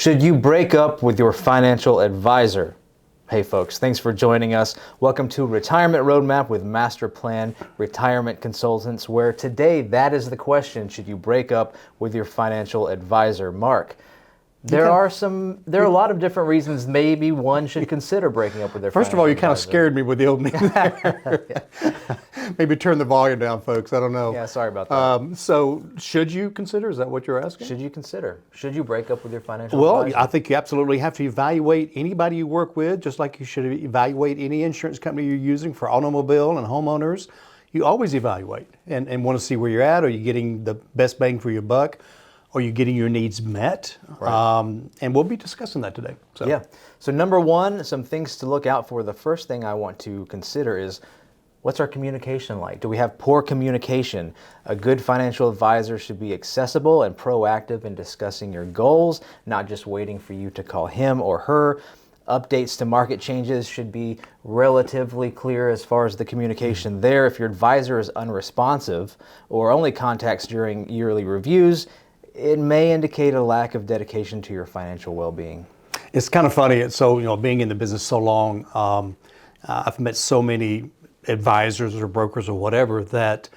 Should you break up with your financial advisor? Hey folks, thanks for joining us. Welcome to Retirement Roadmap with MasterPlan Retirement Consultants, where today that is the question: should you break up with your financial advisor? Mark, there are a lot of different reasons maybe one should consider breaking up with their financial advisor. First of all, you kind of scared me with the opening there. Maybe turn the volume down, folks. I don't know. Yeah, sorry about that. So should you consider? Is that what you're asking? Should you consider? Should you break up with your financial advisor? Well, I think you absolutely have to evaluate anybody you work with, just like you should evaluate any insurance company you're using for automobile and homeowners. You always evaluate and want to see where you're at. Are you getting the best bang for your buck? Are you getting your needs met? Right. And we'll be discussing that today. Yeah. So number one, some things to look out for. The first thing I want to consider is, what's our communication like? Do we have poor communication? A good financial advisor should be accessible and proactive in discussing your goals, not just waiting for you to call him or her. Updates to market changes should be relatively clear as far as the communication there. If your advisor is unresponsive or only contacts during yearly reviews, it may indicate a lack of dedication to your financial well-being. It's kind of funny. So, being in the business so long, I've met so many advisors or brokers or whatever that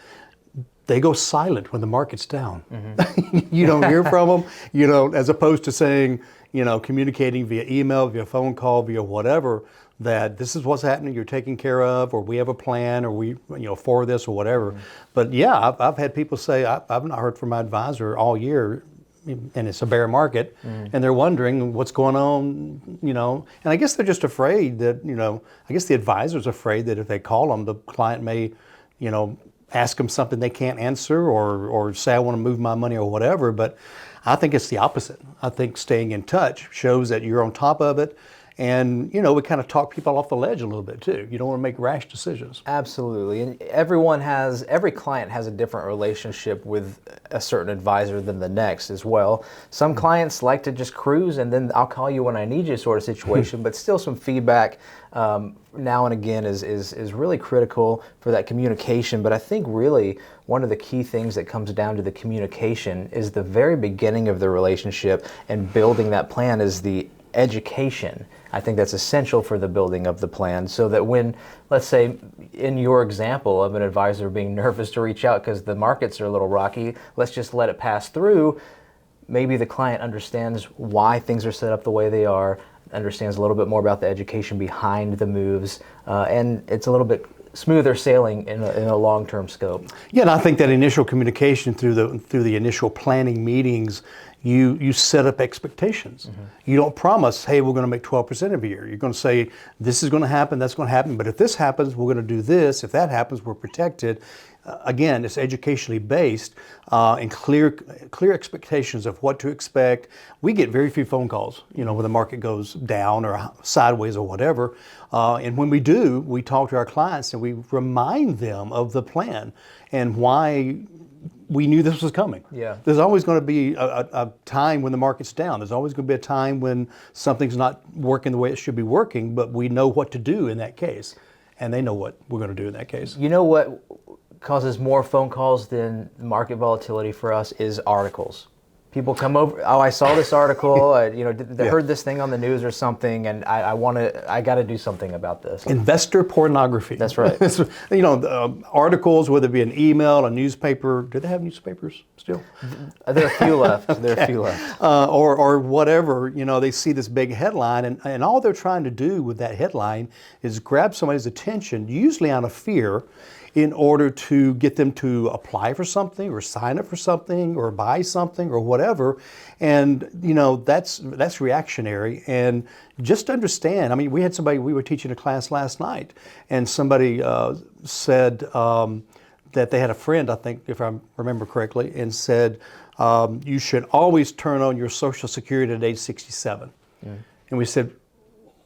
they go silent when the market's down. Mm-hmm. You don't hear from them, as opposed to saying, communicating via email, via phone call, via whatever, that this is what's happening, you're taken care of, or we have a plan, or we, for this or whatever. Mm-hmm. But yeah, I've had people say, I've not heard from my advisor all year, and it's a bear market, and they're wondering what's going on, and I guess they're just afraid that, I guess the advisor's afraid that if they call them, the client may, ask them something they can't answer, or say, I want to move my money or whatever. But I think it's the opposite. I think staying in touch shows that you're on top of it. And, we kind of talk people off the ledge a little bit too. You don't want to make rash decisions. Absolutely. And every client has a different relationship with a certain advisor than the next as well. Some clients like to just cruise and then I'll call you when I need you sort of situation, but still some feedback now and again is really critical for that communication. But I think really one of the key things that comes down to the communication is the very beginning of the relationship, and building that plan is the education. I think that's essential for the building of the plan, so that when, let's say, in your example of an advisor being nervous to reach out because the markets are a little rocky, let's just let it pass through. Maybe the client understands why things are set up the way they are, understands a little bit more about the education behind the moves, and it's a little bit smoother sailing in a long-term scope. Yeah, and I think that initial communication through the initial planning meetings, you set up expectations. Mm-hmm. You don't promise, hey, we're going to make 12% every year. You're going to say, this is going to happen, that's going to happen, but if this happens, we're going to do this. If that happens, we're protected. Again, it's educationally based, and clear expectations of what to expect. We get very few phone calls, when the market goes down or sideways or whatever. And when we do, we talk to our clients and we remind them of the plan and why we knew this was coming. Yeah. There's always going to be a time when the market's down. There's always going to be a time when something's not working the way it should be working, but we know what to do in that case. And they know what we're going to do in that case. You know what causes more phone calls than market volatility for us is articles. People come over, oh, I saw this article, heard this thing on the news or something, and I got to do something about this. Investor pornography. That's right. Articles, whether it be an email, a newspaper. Do they have newspapers still? There are a few left. There are a few left. Or whatever, they see this big headline, and all they're trying to do with that headline is grab somebody's attention, usually out of fear, in order to get them to apply for something or sign up for something or buy something or whatever. And, that's reactionary. And just understand, we had somebody, we were teaching a class last night, and somebody said that they had a friend, I think, if I remember correctly, and said, you should always turn on your Social Security at age 67. Mm. And we said,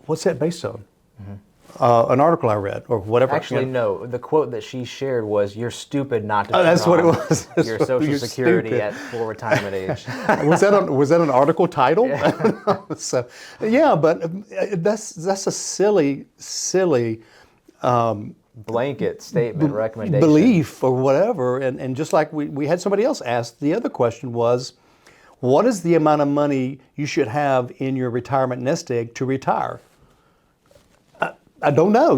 what's that based on? Mm-hmm. An article I read or whatever. Actually, no. The quote that she shared was, "You're stupid not to." That's what it was. Your Social Security stupid. At full retirement age. Was that an article title? Yeah. So, yeah, but that's a silly blanket statement, recommendation, belief or whatever. And just like we had somebody else ask, the other question was, what is the amount of money you should have in your retirement nest egg to retire? I don't know.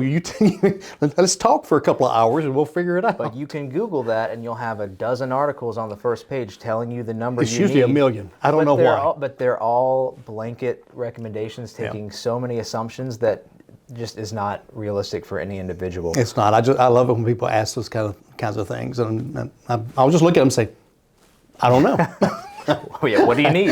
Let's talk for a couple of hours and we'll figure it out. But you can Google that and you'll have a dozen articles on the first page telling you the number It's you usually need. a million. I don't know why. But they're all blanket recommendations, taking so many assumptions that just is not realistic for any individual. It's not. I love it when people ask those kinds of things, and I'll just look at them and say, I don't know. Oh, yeah, what do you need?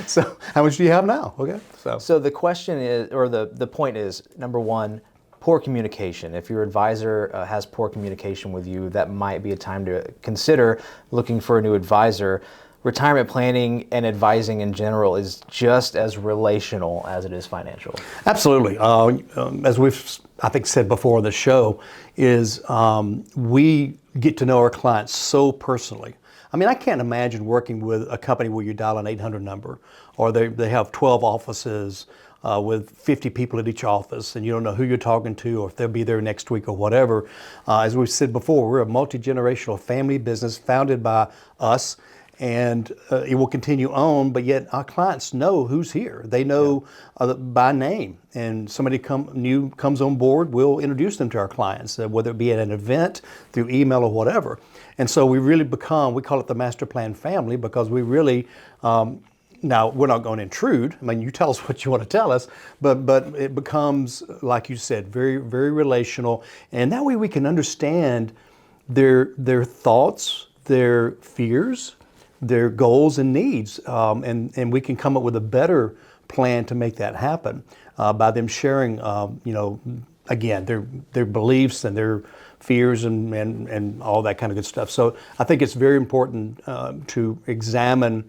So how much do you have now? Okay. So the question is, or the point is, number one, poor communication. If your advisor has poor communication with you, that might be a time to consider looking for a new advisor. Retirement planning and advising in general is just as relational as it is financial. Absolutely. As we've, I think, said before on the show, is we get to know our clients so personally. I mean, I can't imagine working with a company where you dial an 800 number, or they have 12 offices with 50 people at each office, and you don't know who you're talking to or if they'll be there next week or whatever. As we've said before, we're a multi-generational family business founded by us, and it will continue on, but yet our clients know who's here. They know by name, and somebody new comes on board, we'll introduce them to our clients, whether it be at an event, through email or whatever. And so we really become, we call it the MasterPlan family, because we really, now we're not going to intrude. I mean, you tell us what you want to tell us, but it becomes, like you said, very, very relational. And that way we can understand their thoughts, their fears, their goals and needs, and we can come up with a better plan to make that happen by them sharing, again, their beliefs and their fears and all that kind of good stuff. So I think it's very important to examine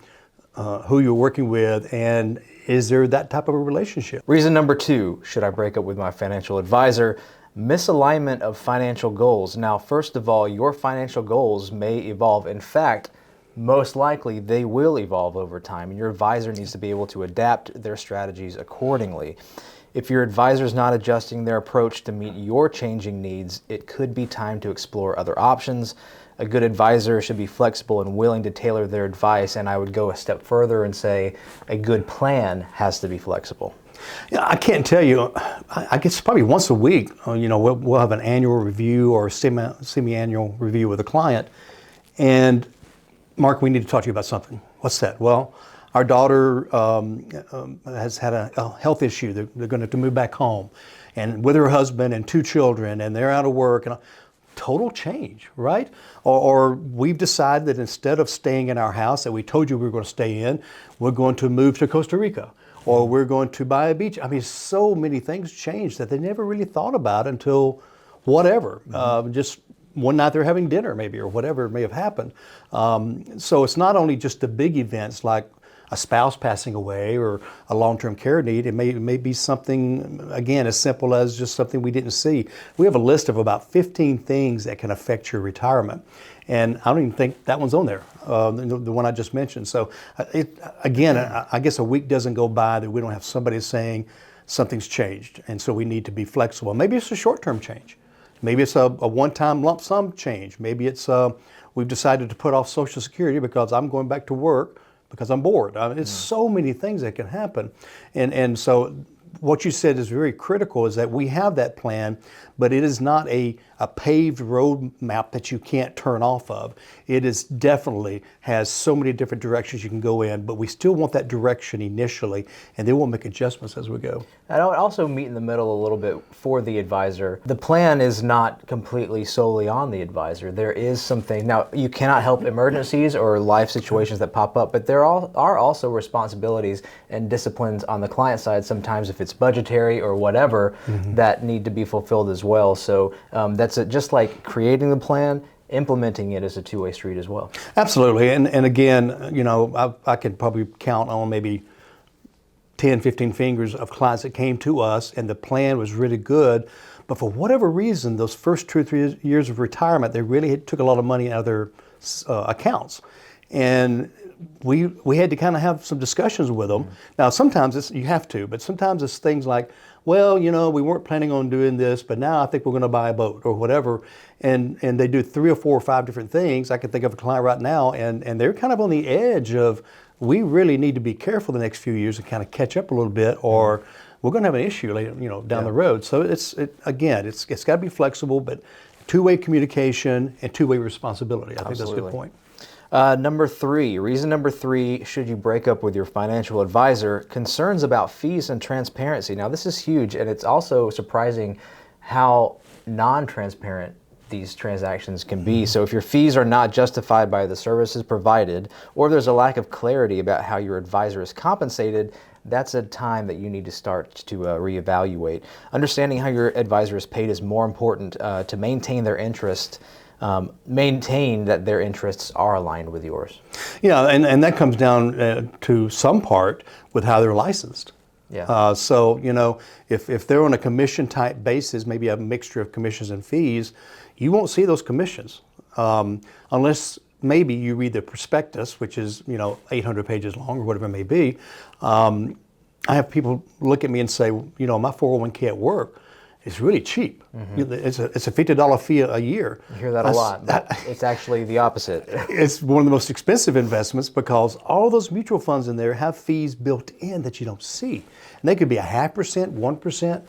who you're working with, and is there that type of a relationship? Reason number two, should I break up with my financial advisor? Misalignment of financial goals. Now, first of all, your financial goals may evolve. In fact, most likely they will evolve over time, and your advisor needs to be able to adapt their strategies accordingly. If your advisor is not adjusting their approach to meet your changing needs, it could be time to explore other options. A good advisor should be flexible and willing to tailor their advice, and I would go a step further and say a good plan has to be flexible. Yeah, I can't tell you. I guess probably once a week, we'll have an annual review or a semi-annual review with a client. And Mark, we need to talk to you about something. What's that? Well, our daughter has had a health issue. They're going to have to move back home, and with her husband and 2 children, and they're out of work. And total change, right? Or we've decided that instead of staying in our house that we told you we were going to stay in, we're going to move to Costa Rica, or we're going to buy a beach. I mean, so many things change that they never really thought about until whatever. Just one night they're having dinner maybe, or whatever may have happened. So it's not only just the big events like a spouse passing away or a long-term care need. It may be something, again, as simple as just something we didn't see. We have a list of about 15 things that can affect your retirement. And I don't even think that one's on there, the one I just mentioned. So again, I guess a week doesn't go by that we don't have somebody saying something's changed. And so we need to be flexible. Maybe it's a short-term change. Maybe it's a one-time lump sum change. Maybe it's we've decided to put off Social Security because I'm going back to work because I'm bored. I mean, it's so many things that can happen. And so what you said is very critical, is that we have that plan, but it is not a paved road map that you can't turn off of. It is definitely has so many different directions you can go in, but we still want that direction initially, and then we'll make adjustments as we go. And I would also meet in the middle a little bit for the advisor. The plan is not completely solely on the advisor. There is something, now you cannot help emergencies or life situations that pop up, but there are also responsibilities and disciplines on the client side sometimes, if it's budgetary or whatever, that need to be fulfilled as well. So that's just like creating the plan, implementing it is a two-way street as well. Absolutely. And again, I can probably count on maybe 10, 15 fingers of clients that came to us and the plan was really good, but for whatever reason, those first 2 or 3 years of retirement, they really took a lot of money out of their accounts. And we had to kind of have some discussions with them. Now, sometimes you have to, but sometimes it's things like, well, we weren't planning on doing this, but now I think we're going to buy a boat or whatever. And they do 3 or 4 or 5 different things. I can think of a client right now, and they're kind of on the edge of, we really need to be careful the next few years and kind of catch up a little bit, or we're going to have an issue later, down the road. So it's got to be flexible, but two-way communication and two-way responsibility. I think that's a good point. Reason number 3, should you break up with your financial advisor, concerns about fees and transparency. Now, this is huge, and it's also surprising how non-transparent these transactions can be. So if your fees are not justified by the services provided, or there's a lack of clarity about how your advisor is compensated, that's a time that you need to start to reevaluate. Understanding how your advisor is paid is more important to maintain their interest. Maintain that their interests are aligned with yours. Yeah, and that comes down to some part with how they're licensed. Yeah. So, if they're on a commission type basis, maybe a mixture of commissions and fees, you won't see those commissions unless maybe you read the prospectus, which is 800 pages long or whatever it may be. I have people look at me and say, my 401k at work is really cheap. It's a $50 fee a year. You hear that a lot, but it's actually the opposite. It's one of the most expensive investments because all those mutual funds in there have fees built in that you don't see. And they could be 0.5%, 1%,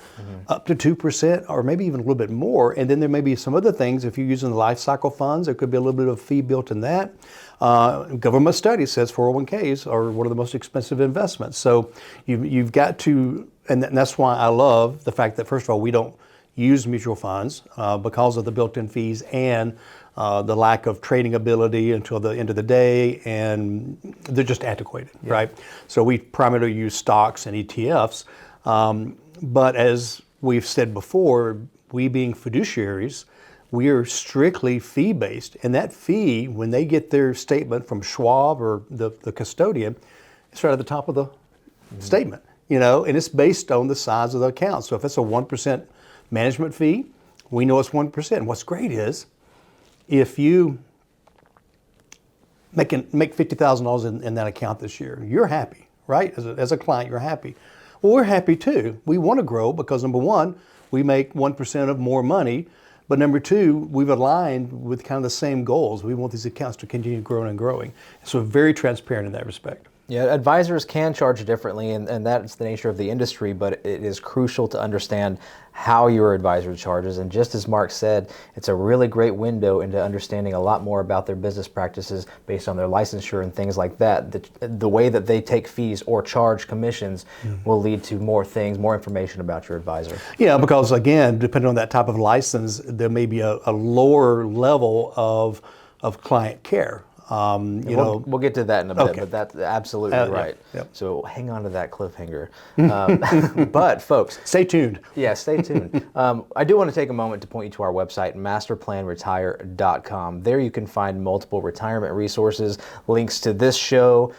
up to 2%, or maybe even a little bit more. And then there may be some other things. If you're using the life cycle funds, there could be a little bit of fee built in that. Government study says 401ks are one of the most expensive investments. So you've got to, and that's why I love the fact that, first of all, we don't use mutual funds because of the built-in fees and the lack of trading ability until the end of the day, and they're just antiquated, right? So we primarily use stocks and ETFs, but as we've said before, we being fiduciaries, we are strictly fee-based, and that fee, when they get their statement from Schwab or the custodian, it's right at the top of the statement, and it's based on the size of the account. So if it's a 1% management fee, we know it's 1%. And what's great is, if you make $50,000 in that account this year, you're happy, right? As a client, you're happy. Well, we're happy too. We want to grow because, number one, we make 1% of more money, but number two, we've aligned with kind of the same goals. We want these accounts to continue growing and growing. So we're very transparent in that respect. Yeah, advisors can charge differently, and that's the nature of the industry, but it is crucial to understand how your advisor charges. And just as Mark said, it's a really great window into understanding a lot more about their business practices based on their licensure and things like that. The way that they take fees or charge commissions will lead to more things, more information about your advisor. Yeah, because again, depending on that type of license, there may be a lower level of client care. We'll get to that in a bit, okay. but that's absolutely right. Yep. So hang on to that cliffhanger. But folks, stay tuned. Yeah, stay tuned. I do want to take a moment to point you to our website, MasterPlanRetire.com. There you can find multiple retirement resources, links to this show,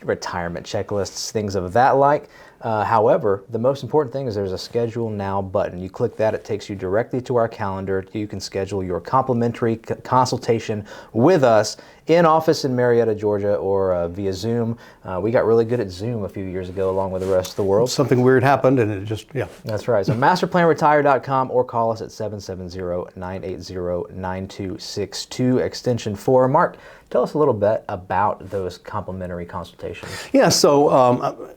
retirement checklists, things of that like. However, the most important thing is there's a Schedule Now button. You click that, it takes you directly to our calendar. You can schedule your complimentary consultation with us in office in Marietta, Georgia, or via Zoom. We got really good at Zoom a few years ago, along with the rest of the world. Something weird happened, and it just, yeah. That's right. So MasterPlanRetire.com, or call us at 770-980-9262, extension 4. Mark, tell us a little bit about those complimentary consultations. Yeah, so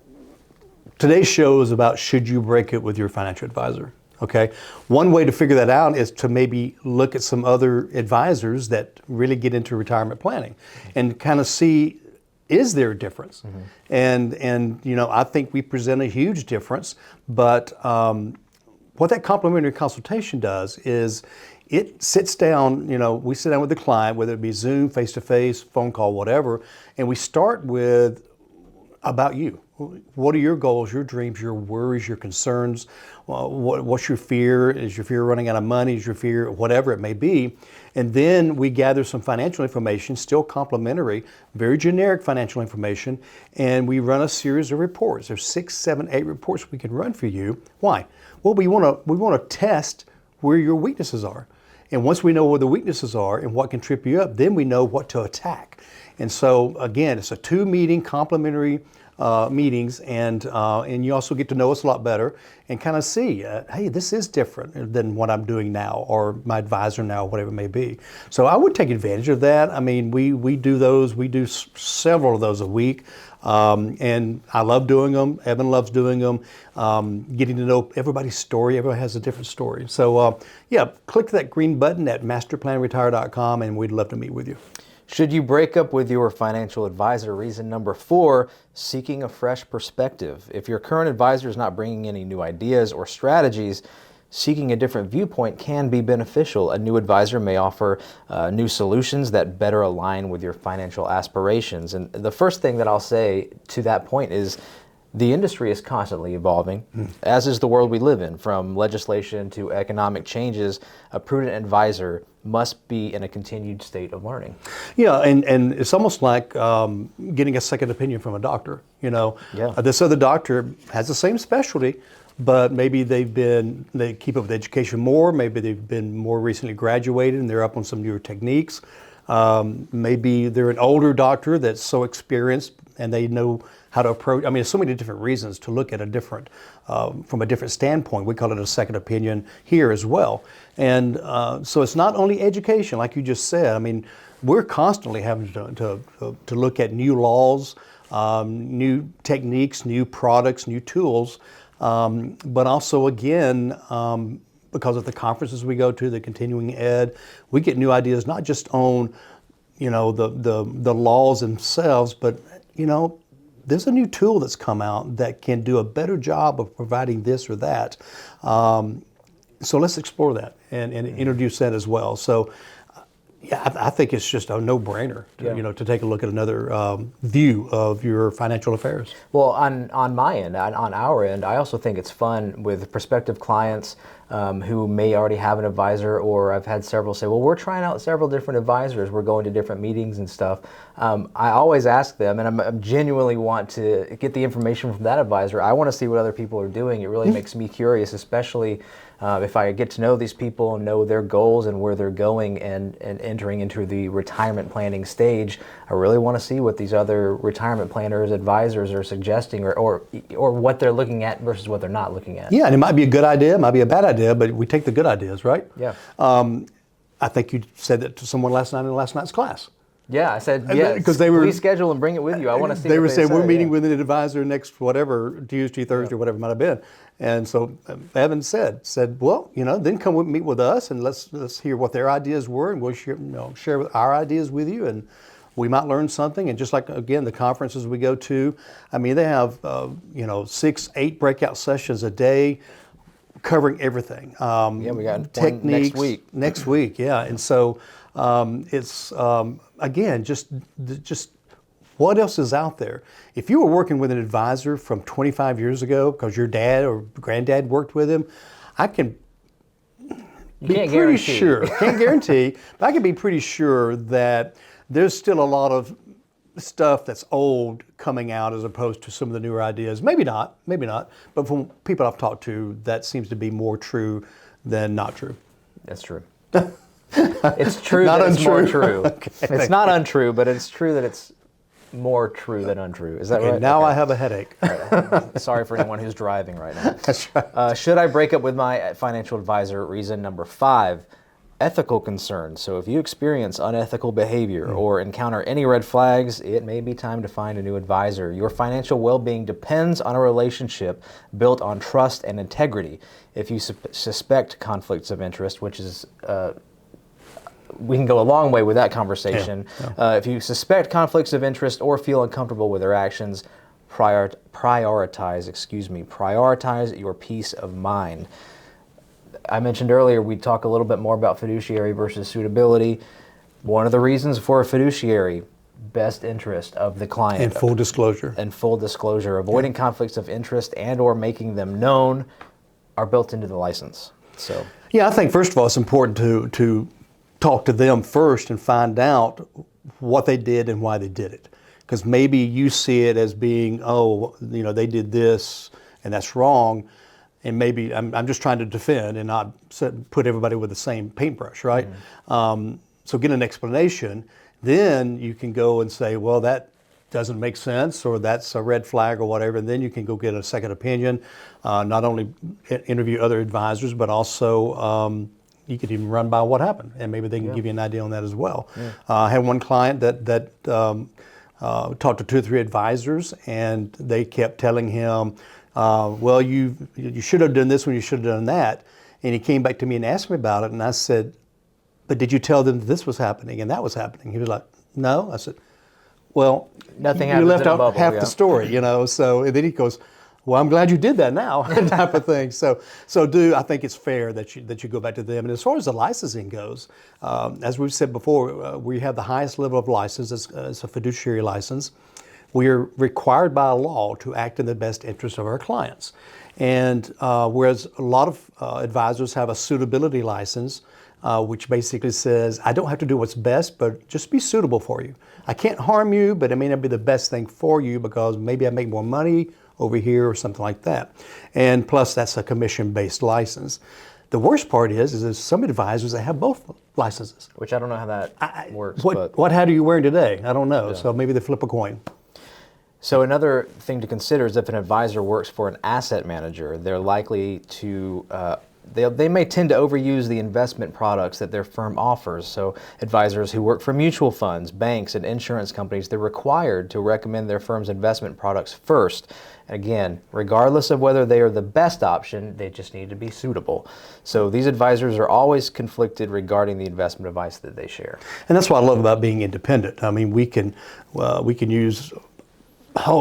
today's show is about, should you break it with your financial advisor? Okay. One way to figure that out is to maybe look at some other advisors that really get into retirement planning and kind of see, is there a difference? And I think we present a huge difference, but what that complimentary consultation does is it sits down, we sit down with the client, whether it be Zoom, face-to-face, phone call, whatever, and we start with about you. What are your goals, your dreams, your worries, your concerns? What's your fear? Is your fear running out of money? Is your fear whatever it may be? And then we gather some financial information, still complimentary, very generic financial information, and we run a series of reports. There's 6, 7, 8 reports we can run for you. Why? Well, we want to test where your weaknesses are. And once we know where the weaknesses are and what can trip you up, then we know what to attack. And so, again, it's a 2-meeting complimentary meetings, and you also get to know us a lot better and kind of see, hey, this is different than what I'm doing now, or my advisor now, whatever it may be. So I would take advantage of that. I mean, we do those. We do several of those a week. And I love doing them. Evan loves doing them. Getting to know everybody's story. Everybody has a different story. So yeah, click that green button at masterplanretire.com, and we'd love to meet with you. Should you break up with your financial advisor? Reason number 4, seeking a fresh perspective. If your current advisor is not bringing any new ideas or strategies, seeking a different viewpoint can be beneficial. A new advisor may offer new solutions that better align with your financial aspirations. And the first thing that I'll say to that point is the industry is constantly evolving, as is the world we live in. From legislation to economic changes, a prudent advisor must be in a continued state of learning. Yeah, and it's almost like getting a second opinion from a doctor. You know, this other doctor has the same specialty, but maybe they keep up with education more. Maybe they've been more recently graduated and they're up on some newer techniques. Maybe they're an older doctor that's so experienced and they know how to approach. I mean, there's so many different reasons to look at a different, from a different standpoint. We call it a second opinion here as well. And so it's not only education, like you just said. I mean, we're constantly having to look at new laws, new techniques, new products, new tools, but also again, because of the conferences we go to, the continuing ed, we get new ideas not just on, you know, the laws themselves, but you know, there's a new tool that's come out that can do a better job of providing this or that. So let's explore that and introduce that as well. So yeah, I think it's just a no-brainer to take a look at another view of your financial affairs. Well, on my end, on our end, I also think it's fun with prospective clients who may already have an advisor, or I've had several say, well, we're trying out several different advisors. We're going to different meetings and stuff. I always ask them, and I genuinely want to get the information from that advisor. I want to see what other people are doing. It really makes me curious, especially if I get to know these people and know their goals and where they're going and entering into the retirement planning stage. I really want to see what these other retirement planners, advisors are suggesting, or what they're looking at versus what they're not looking at. Yeah, and it might be a good idea, it might be a bad idea, but we take the good ideas, right? Yeah. I think you said that to someone last night in last night's class. Yeah, I said, yeah, because please schedule and bring it with you. I want to see. They were saying, we're meeting with an advisor next whatever, Tuesday, Thursday, whatever it might have been. And so Evan said, well, you know, then come meet with us and let's hear what their ideas were, and we'll share our ideas with you, and we might learn something. And just like, again, the conferences we go to, I mean, they have 6, 8 breakout sessions a day covering everything. We got techniques one next week. Next week, yeah. And so it's again just what else is out there? If you were working with an advisor from 25 years ago because your dad or granddad worked with him, I can be pretty sure, can't guarantee, but I can be pretty sure that there's still a lot of stuff that's old coming out as opposed to some of the newer ideas. Maybe not, but from people I've talked to, that seems to be more true than not true. That's true. It's true that it's more true. Okay, it's not untrue, but it's true that it's more true than untrue. Is that right? Now I have a headache. Right. Sorry for anyone who's driving right now. That's right. Should I break up with my financial advisor? Reason number 5, ethical concerns. So if you experience unethical behavior or encounter any red flags, it may be time to find a new advisor. Your financial well-being depends on a relationship built on trust and integrity. If you suspect conflicts of interest, which is we can go a long way with that conversation. Yeah. If you suspect conflicts of interest or feel uncomfortable with their actions, prioritize your peace of mind. I mentioned earlier we'd talk a little bit more about fiduciary versus suitability. One of the reasons for a fiduciary, best interest of the client. And full disclosure. Avoiding conflicts of interest and or making them known are built into the license. So yeah, I think first of all it's important to talk to them first and find out what they did and why they did it. Because maybe you see it as being, they did this and that's wrong. And maybe I'm just trying to defend and not put everybody with the same paintbrush, right? Mm-hmm. So get an explanation. Then you can go and say, well, that doesn't make sense, or that's a red flag or whatever, and then you can go get a second opinion. Not only interview other advisors, but also you could even run by what happened, and maybe they can give you an idea on that as well. I had one client that talked to 2 or 3 advisors, and they kept telling him, well, you should have done this when you should have done that. And he came back to me and asked me about it, and I said, but did you tell them that this was happening and that was happening? He was like, no. I said, well, nothing you happens left in a out bubble, half the story, you know. So and then he goes, well, I'm glad you did that now, type of thing. So I think it's fair that you go back to them. And as far as the licensing goes, as we've said before, we have the highest level of license as a fiduciary license. We are required by law to act in the best interest of our clients. And whereas a lot of advisors have a suitability license, which basically says, I don't have to do what's best, but just be suitable for you. I can't harm you, but it may not be the best thing for you because maybe I make more money over here or something like that. And plus, that's a commission-based license. The worst part is there's some advisors that have both licenses. Which I don't know how that works. What hat are you wearing today? I don't know. Yeah. So maybe they flip a coin. So another thing to consider is if an advisor works for an asset manager, they're likely to, they may tend to overuse the investment products that their firm offers. So advisors who work for mutual funds, banks, and insurance companies, they're required to recommend their firm's investment products first. Again, regardless of whether they are the best option, they just need to be suitable. So these advisors are always conflicted regarding the investment advice that they share. And that's what I love about being independent. I mean, we can use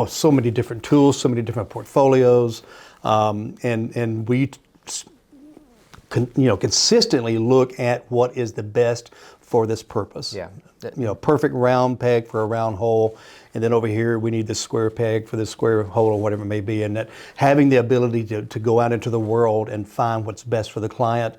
so many different tools, so many different portfolios, and we consistently look at what is the best for this purpose. Yeah. Perfect round peg for a round hole, and then over here we need the square peg for the square hole or whatever it may be. And that having the ability to go out into the world and find what's best for the client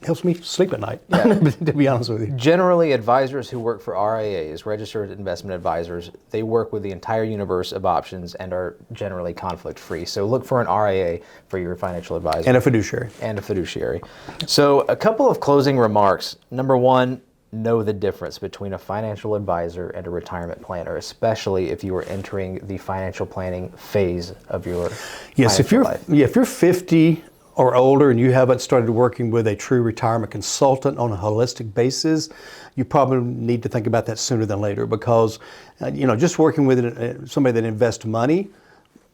helps me sleep at night, to be honest with you. Generally, advisors who work for RIAs, registered investment advisors, they work with the entire universe of options and are generally conflict-free. So look for an RIA for your financial advisor. And a fiduciary. And a fiduciary. So a couple of closing remarks. Number one, know the difference between a financial advisor and a retirement planner, especially if you are entering the financial planning phase of your financial life. If you're 50 or older and you haven't started working with a true retirement consultant on a holistic basis, you probably need to think about that sooner than later, because just working with somebody that invests money,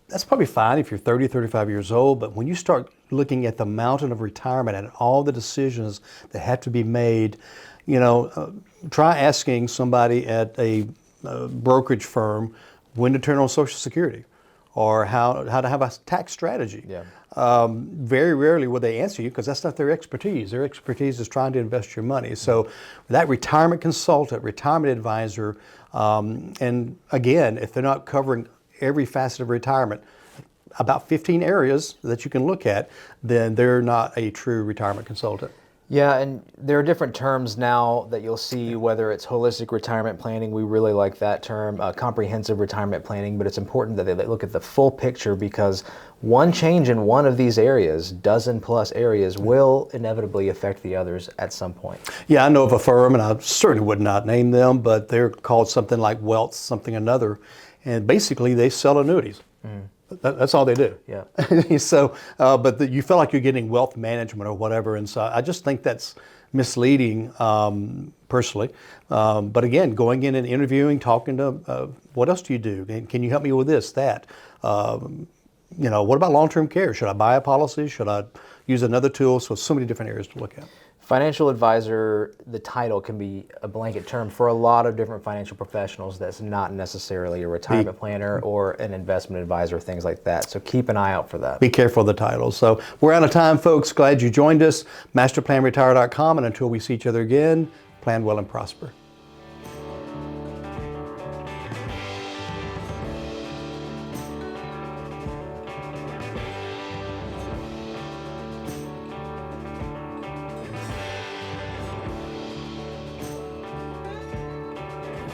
that's probably fine if you're 30, 35 years old, but when you start looking at the mountain of retirement and all the decisions that have to be made, try asking somebody at a brokerage firm when to turn on Social Security or how to have a tax strategy. Yeah. Very rarely will they answer you because that's not their expertise. Their expertise is trying to invest your money. So that retirement consultant, retirement advisor, and again, if they're not covering every facet of retirement, about 15 areas that you can look at, then they're not a true retirement consultant. Yeah, and there are different terms now that you'll see, whether it's holistic retirement planning, we really like that term, comprehensive retirement planning, but it's important that they look at the full picture, because one change in one of these areas, dozen plus areas, will inevitably affect the others at some point. Yeah, I know of a firm, and I certainly would not name them, but they're called something like Wealth something another, and basically they sell annuities. That's all they do. Yeah. So, but you feel like you're getting wealth management or whatever, and so I just think that's misleading, personally. But again, going in and interviewing, talking to, what else do you do? Can you help me with this, that? What about long-term care? Should I buy a policy? Should I use another tool? So many different areas to look at. Financial advisor, the title can be a blanket term for a lot of different financial professionals. That's not necessarily a retirement planner or an investment advisor, things like that. So keep an eye out for that. Be careful of the titles. So we're out of time, folks. Glad you joined us. MasterPlanRetire.com. And until we see each other again, plan well and prosper.